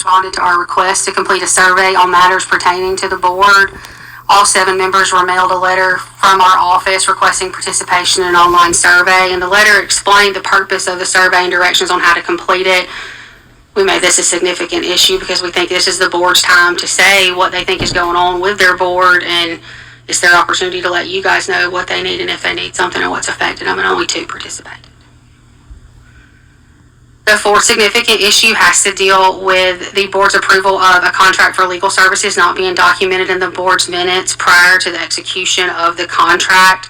responded to our request to complete a survey on matters pertaining to the board. All 7 members were mailed a letter from our office requesting participation in an online survey, and the letter explained the purpose of the survey and directions on how to complete it. We made this a significant issue because we think this is the board's time to say what they think is going on with their board, and it's their opportunity to let you guys know what they need and if they need something or what's affected them, and only 2 participated. The 4th significant issue has to deal with the board's approval of a contract for legal services not being documented in the board's minutes prior to the execution of the contract.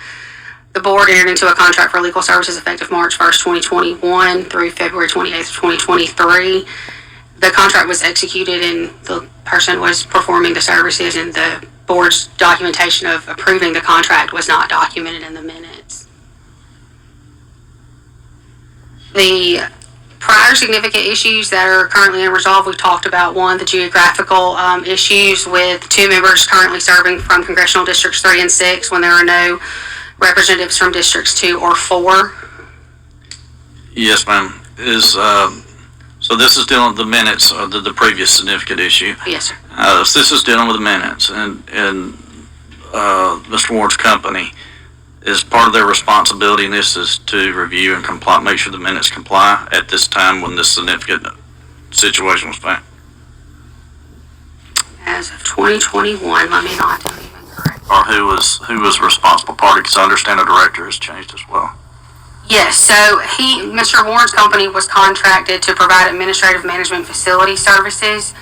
The board entered into a contract for legal services effective March 1st, 2021 through February 28th, 2023. The contract was executed and the person was performing the services, and the board's documentation of approving the contract was not documented in the minutes. The prior significant issues that are currently unresolved, we talked about. 1, the geographical issues with 2 members currently serving from congressional districts 3 and 6 when there are no representatives from districts 2 or 4. Yes, ma'am. So this is dealing with the minutes of the previous significant issue. Yes, sir. So this is dealing with the minutes, and Mr. Ward's company, is part of their responsibility in this is to review and comply, make sure the minutes comply at this time when this significant situation was found. As of 2021, let me not even correct. Or who was responsible party, because I understand the director has changed as well. Yes, so Mr. Warren's company was contracted to provide administrative management facility services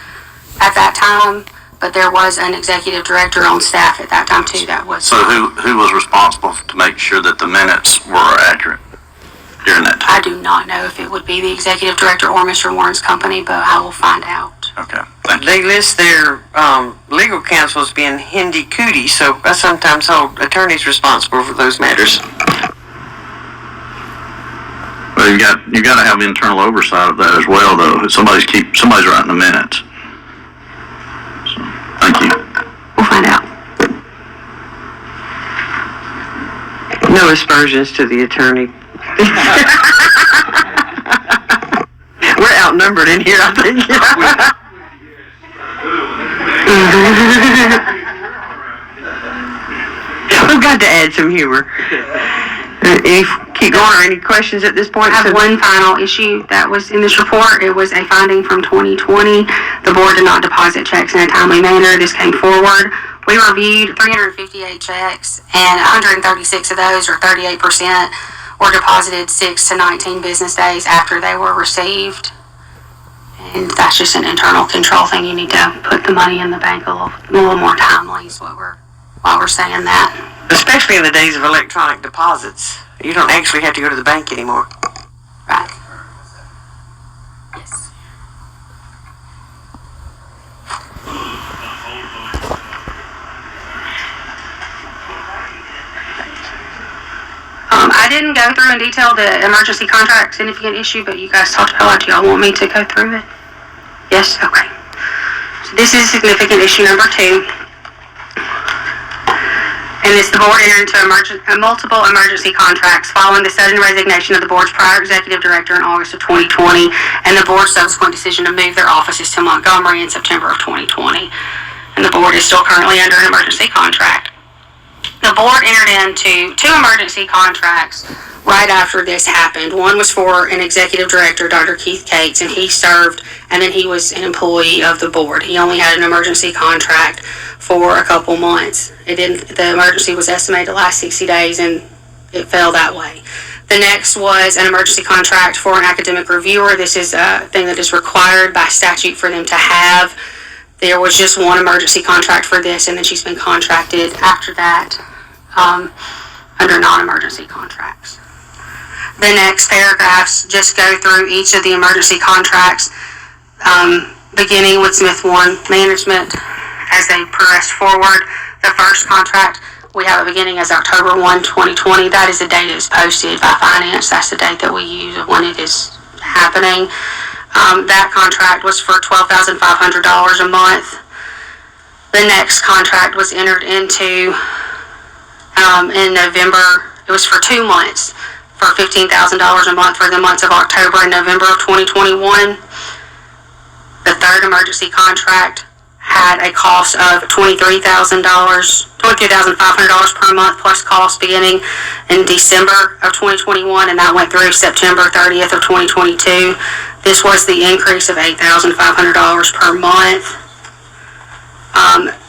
at that time, but there was an executive director on staff at that time too that was. So who was responsible to make sure that the minutes were accurate during that time? I do not know if it would be the executive director or Mr. Warren's company, but I will find out. Okay, thank you. They list their legal counsel as being Hindi Cootie, so I sometimes hold attorneys responsible for those matters. Well, you got to have internal oversight of that as well, though. Somebody's writing the minutes. So, thank you. We'll find out. No aspersions to the attorney. We're outnumbered in here, I think. We've got to add some humor. Keep going. Any questions at this point? I have one final issue that was in this report. It was a finding from 2020. The board did not deposit checks in a timely manner. This came forward. We reviewed 358 checks, and 136 of those, or 38%, were deposited 6 to 19 business days after they were received. And that's just an internal control thing. You need to put the money in the bank a little more timely is why we're saying that. Especially in the days of electronic deposits. You don't actually have to go to the bank anymore. Right. Yes. I didn't go through in detail the emergency contract significant issue, but you guys talked about it. Do y'all want me to go through it? Yes? Okay. So this is significant issue number 2. And this, the board entered into multiple emergency contracts following the sudden resignation of the board's prior executive director in August of 2020 and the board's subsequent decision to move their offices to Montgomery in September of 2020. And the board is still currently under an emergency contract. The board entered into 2 emergency contracts right after this happened. One was for an executive director, Dr. Keith Cates, and he served, and then he was an employee of the board. He only had an emergency contract for a couple months. The emergency was estimated to last 60 days, and it fell that way. The next was an emergency contract for an academic reviewer. This is a thing that is required by statute for them to have. There was just one emergency contract for this, and then she's been contracted after that under non-emergency contracts. The next paragraphs just go through each of the emergency contracts, beginning with Smith One Management as they progress forward. The first contract we have a beginning as October 1, 2020. That is the date it is posted by finance. That's the date that we use of when it is happening. That contract was for $12,500 a month. The next contract was entered into in November. It was for 2 months for $15,000 a month for the months of October and November of 2021. The next contract was entered into in November. It was for 2 months for $15,000 a month for the months of October and November of 2021. The next contract was entered into in November. It was for 2 months for $15,000 a month for the months of October and November of 2021. The third emergency contract had a cost of $23,500 per month plus cost beginning in December of 2021, and that went through September 30th of 2022. This was the increase of $8,500 per month.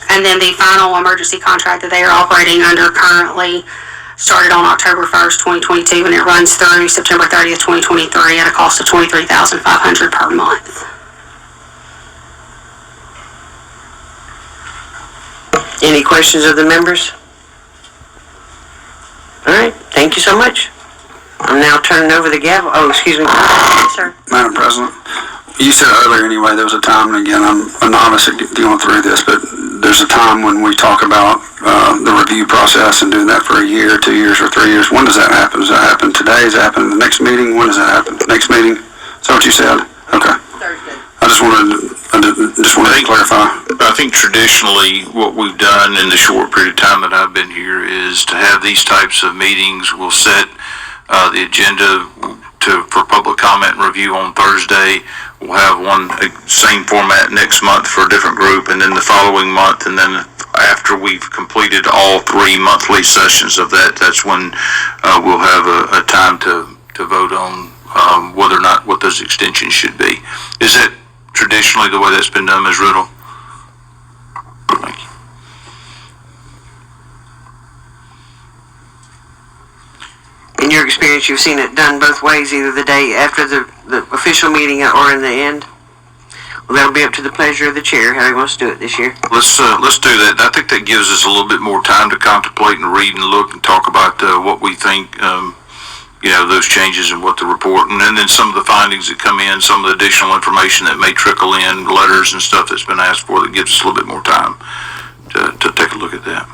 And then the final emergency contract that they are operating under currently started on October 1st, 2022, and it runs through September 30th, 2023 at a cost of $23,500 per month. Any questions of the members? All right, thank you so much. I'm now turning over the gavel. Oh, excuse me. Yes, sir. Madam President, you said earlier anyway, there was a time, and again, I'm a novice at going through this, but there's a time when we talk about the review process and doing that for a year, 2 years, or 3 years. When does that happen? Does that happen today? Does that happen in the next meeting? When does that happen? Next meeting? Is that what you said? Okay. Thursday. I just wanted to clarify. I think traditionally what we've done in the short period of time that I've been here is to have these types of meetings. We'll set the agenda for public comment and review on Thursday. We'll have one same format next month for a different group, and then the following month, and then after we've completed all 3 monthly sessions of that, that's when we'll have a time to vote on whether or not what those extensions should be. Is that traditionally the way that's been done, Ms. Riddle? Thank you. In your experience, you've seen it done both ways, either the day after the official meeting or in the end? Well, that'll be up to the pleasure of the chair, how he wants to do it this year. Let's do that. I think that gives us a little bit more time to contemplate and read and look and talk about what we think, those changes and what the report, and then some of the findings that come in, some of the additional information that may trickle in, letters and stuff that's been asked for, that gives us a little bit more time to take a look at that.